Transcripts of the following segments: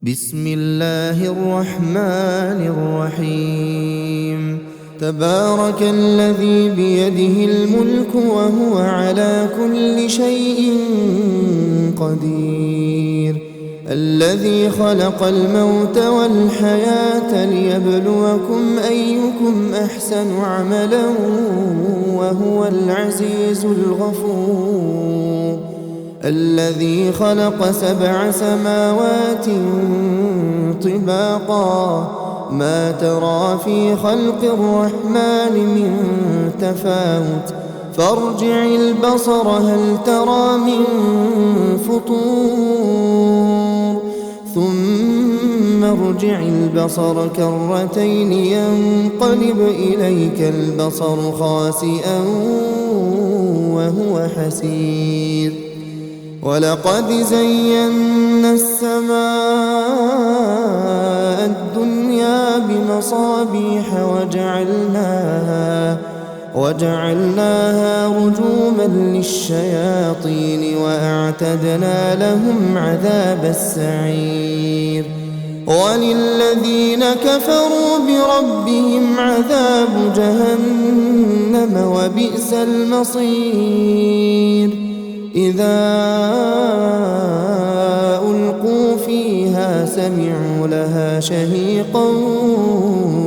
بسم الله الرحمن الرحيم. تبارك الذي بيده الملك وهو على كل شيء قدير، الذي خلق الموت والحياة ليبلوكم أيكم أحسن عملا وهو العزيز الغفور، الذي خلق 7 سماوات طباقا ما ترى في خلق الرحمن من تفاوت فارجع البصر هل ترى من فطور ثم ارجع البصر كرتين ينقلب إليك البصر خاسئا وهو حسير. ولقد زينا السماء الدنيا بمصابيح وجعلناها رجوما للشياطين وأعتدنا لهم عذاب السعير. وللذين كفروا بربهم عذاب جهنم وبئس المصير. إذا ألقوا فيها سمعوا لها شهيقا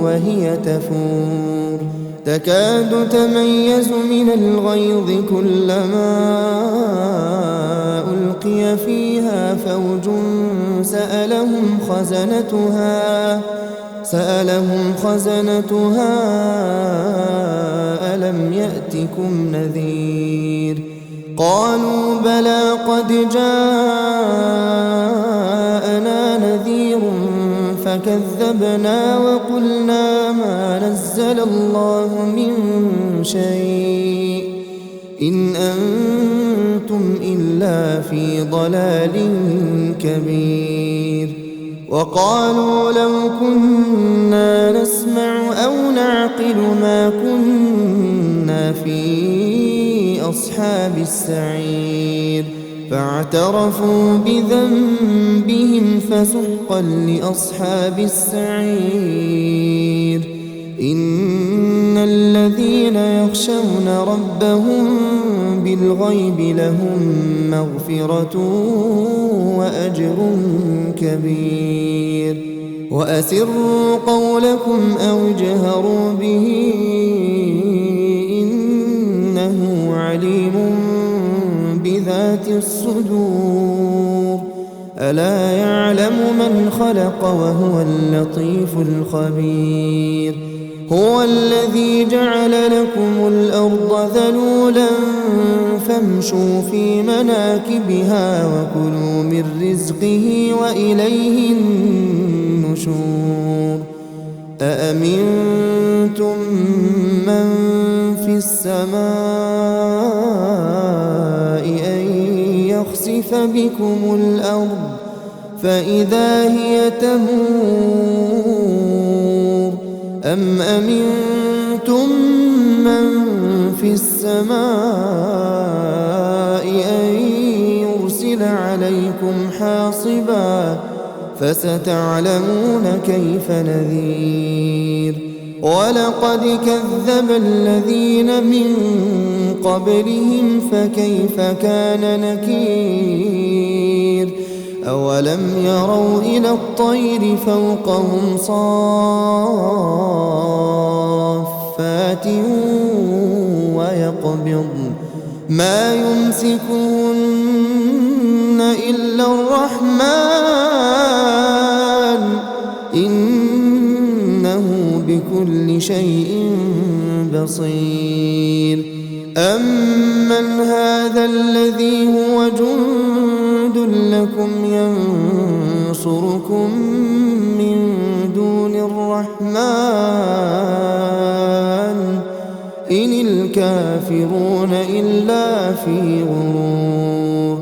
وهي تفور تكاد تميز من الغيظ كلما ألقي فيها فوج سألهم خزنتها ألم يأتكم نذير؟ قالوا بلى قد جاءنا نذير فكذبنا وقلنا ما نزل الله من شيء إن أنتم إلا في ضلال كبير. وقالوا لو كنا نسمع أو نعقل ما كنا في أصحاب السعير فاعترفوا بذنبهم فسحقا لأصحاب السعير. إن الذين يخشون ربهم بالغيب لهم مغفرة وأجر كبير. وأسروا قولكم أو اجهروا به إنه عليم بذات الصدور. ألا يعلم من خلق وهو اللطيف الخبير. هو الذي جعل لكم الأرض ذلولا فامشوا في مناكبها وكلوا من رزقه وإليه النشور. أأمنتم من في السماء أن يخسف بكم الأرض فإذا هي تمور أم أمنتم من في السماء أن يرسل عليكم حاصبا فستعلمون كيف نذير. ولقد كذب الذين من قبلهم فكيف كان نكير. أولم يروا إلى الطير فوقهم صافات ويقبضن ما يمسكهن إلا الرحمن إنه بكل شيء بصير. أمن هذا الذي هو جند لكم ينصركم من دون الرحمن إن الكافرون إلا في غرور.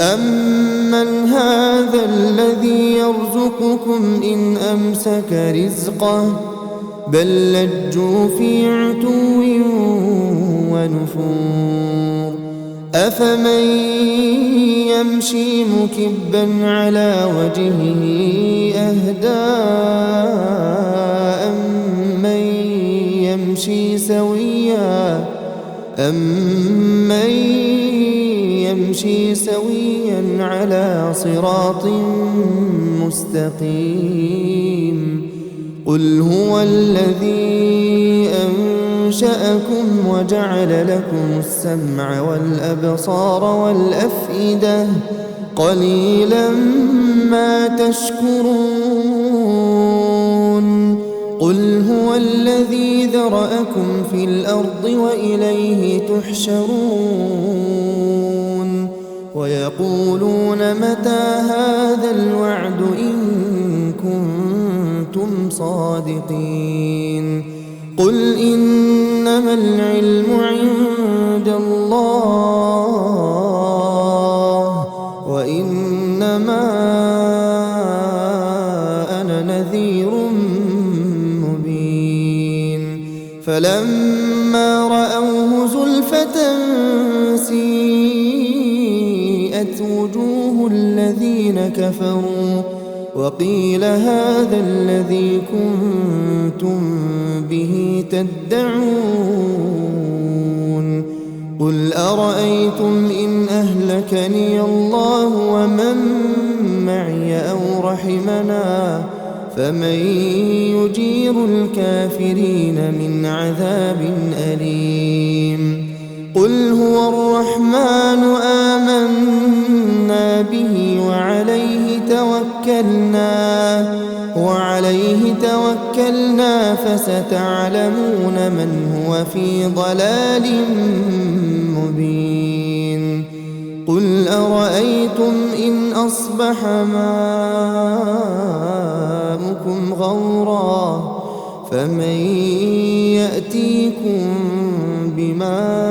أمن هذا الذي يرزقكم إن أمسك رزقه بل لجوا في عتو ونفور. أفمن يمشي مكبا على وجهه أهدى أمن يمشي سويا على صراط مستقيم قل هو الذي أنشأكم وجعل لكم السمع والأبصار والأفئدة قليلا ما تشكرون قل هو الذي ذرأكم في الأرض وإليه تحشرون ويقولون متى هذا الوعد إن كنتم صادقين قل إنما العلم عند الله وإنما أنا نذير مبين فلما رأوه زلفة سيئت وجوه الذين كفروا وقيل هذا الذي كنتم به تدعون قل أرأيتم إن أهلكني الله ومن معي أو رحمنا فمن يجير الكافرين من عذاب أليم قل هو الرحمن آمنا به وعليه توكلنا فستعلمون من هو في ضلال مبين قل أرأيتم إن أصبح ماؤكم غورا فمن يأتيكم بماء